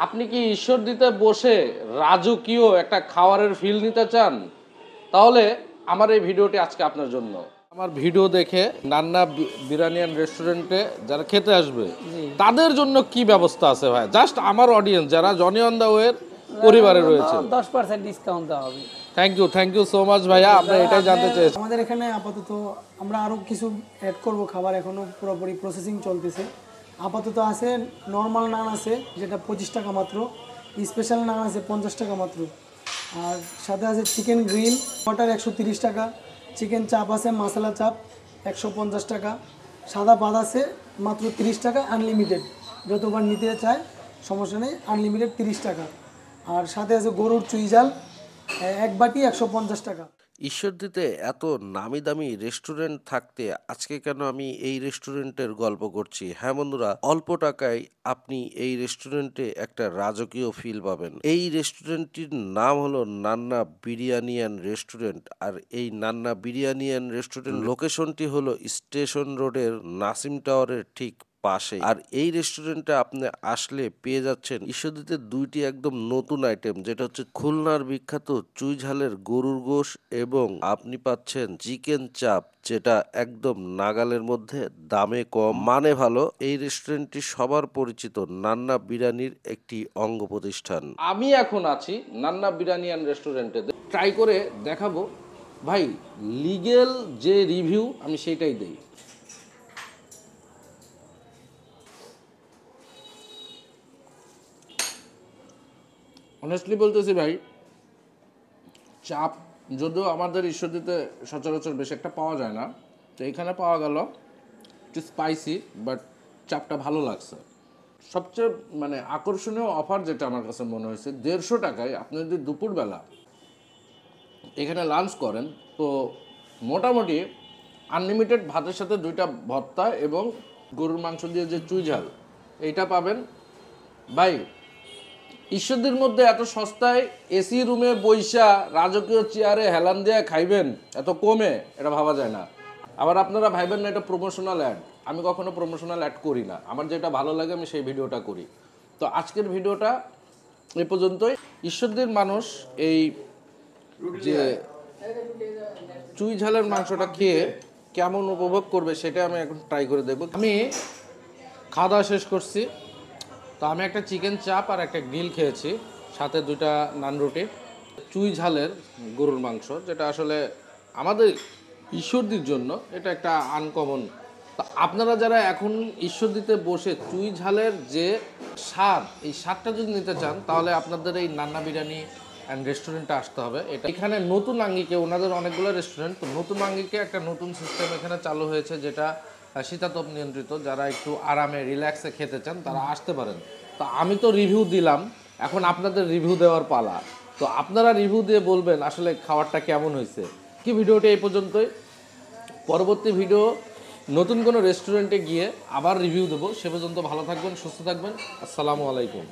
আপনি কি ঈশ্বরদীতে বসে রাজকীয় একটা খাবারের ফিল নিতে চান? তাহলে আমার এই ভিডিওটি আজকে আপনার জন্য। আমার ভিডিও দেখে নান্না বিরিয়ানি অ্যান্ড রেস্টুরেন্টে যারা খেতে আসবে তাদের জন্য কি ব্যবস্থা আছে ভাই? জাস্ট আমার অডিয়েন্স যারা জনি অন দ্য ওয়ের পরিবারে রয়েছে 10% ডিসকাউন্ট দেওয়া হবে। থ্যাংক ইউ সো মাচ ভাইয়া, আমরা এটাই জানতে চেয়েছি। আমাদের এখানে আপাতত আমরা আরও কিছু অ্যাড করব, খাবার এখনও পুরোপুরি প্রসেসিং চলতেছে। আপাতত আছে নর্মাল নান আছে যেটা 25 টাকা মাত্র, স্পেশাল নান আছে 50 টাকা মাত্র, আর সাথে আছে চিকেন গ্রিল ওয়াটার 130 টাকা, চিকেন চাপ আছে মশলা চাপ 150 টাকা, সাদা ভাত আছে মাত্র 30 টাকা, আনলিমিটেড যতবার নিতে চায় সমস্যা নেই, আনলিমিটেড 30 টাকা। আর সাথে আছে গরুর চুইঝাল এক বাটি 150 টাকা। ঈশ্বরদীতে এত নামি দামি রেস্টুরেন্ট থাকতে আজকে কেন আমি এই রেস্টুরেন্টের গল্প করছি? হ্যাঁ বন্ধুরা, অল্প টাকায় আপনি এই রেস্টুরেন্টে একটা রাজকীয় ফিল পাবেন। এই রেস্টুরেন্টটির নাম হলো নান্না বিরিয়ানি অ্যান্ড রেস্টুরেন্ট। আর এই নান্না বিরিয়ানি অ্যান্ড রেস্টুরেন্ট লোকেশনটি হলো স্টেশন রোডের নাসিম টাওয়ারের ঠিক পাশে। আর এই রেস্টুরেন্টে আপনি আসলে পেয়ে যাচ্ছেন ঈশ্বরদীতে দুইটি একদম নতুন আইটেম, যেটা হচ্ছে খুলনার বিখ্যাত চুই ঝালের গরুর গোশ এবং আপনি পাচ্ছেন চিকেন চাপ, যেটা একদম নাগালের মধ্যে, দামে কম, মানে ভালো। এই রেস্টুরেন্টটি সবার পরিচিত নান্না বিরিয়ানির একটি অঙ্গ প্রতিষ্ঠান। আমি এখন আছি নান্না বিরিয়ানি অ্যান্ড রেস্টুরেন্টে, ট্রাই করে দেখাবো ভাই। লিগেল যে রিভিউ আমি সেটাই দেই। অনেস্টলি বলতেছি ভাই, চাপ যদিও আমাদের ঈশ্বরদীতে সচরাচর বেশ একটা পাওয়া যায় না, তো এখানে পাওয়া গেল। একটু স্পাইসি, বাট চাপটা ভালো লাগছে। সবচেয়ে আকর্ষণীয় অফার যেটা আমার কাছে মনে হয়েছে, 150 টাকায় আপনি যদি দুপুরবেলা এখানে লাঞ্চ করেন তো মোটামুটি আনলিমিটেড ভাতের সাথে 2টা ভর্তা এবং গরুর মাংস দিয়ে যে চুই ঝাল এইটা পাবেন ভাই। ঈশ্বরদীর মধ্যে এত সস্তায় এসি রুমে বইসা রাজকীয় চেয়ারে হেলান দিয়ে খাইবেন এত কমে, এটা ভাবা যায় না। আবার আপনারা ভাইবেন না এটা প্রমোশনাল অ্যাড, আমি কখনো প্রমোশনাল অ্যাড করি না। আমার যেটা ভালো লাগে আমি সেই ভিডিওটা করি। তো আজকের ভিডিওটা এ পর্যন্তই। ঈশ্বরদীর মানুষ এই যে চুই ঝালের মাংসটা খেয়ে কেমন উপভোগ করবে সেটা আমি এখন ট্রাই করে দেখব। আমি খাওয়া দাওয়া শেষ করছি, তো আমি একটা চিকেন চাপ আর একটা গ্রিল খেয়েছি, সাথে 2টা নান রুটি। চুই ঝালের গরুর মাংস, যেটা আসলে আমাদের ঈশ্বরদীর জন্য এটা একটা আনকমন। তো আপনারা যারা এখন ঈশ্বরদীতে বসে চুই ঝালের যে স্বাদ, এই স্বাদটা যদি নিতে চান তাহলে আপনাদের এই নান্না বিরিয়ানি অ্যান্ড রেস্টুরেন্টে আসতে হবে। এটা এখানে নতুন আঙ্গিকে, ওনাদের অনেকগুলো রেস্টুরেন্ট, তো নতুন আঙ্গিকে একটা নতুন সিস্টেম এখানে চালু হয়েছে, যেটা শীতাতপ নিয়ন্ত্রিত। যারা একটু আরামে রিল্যাক্সে খেতে চান তারা আসতে পারেন। তো আমি তো রিভিউ দিলাম, এখন আপনাদের রিভিউ দেওয়ার পালা। তো আপনারা রিভিউ দিয়ে বলবেন আসলে খাবারটা কেমন হয়েছে। কি ভিডিওটি এই পর্যন্তই। পরবর্তী ভিডিও নতুন কোনো রেস্টুরেন্টে গিয়ে আবার রিভিউ দেবো। সে পর্যন্ত ভালো থাকবেন, সুস্থ থাকবেন। আসসালামু আলাইকুম।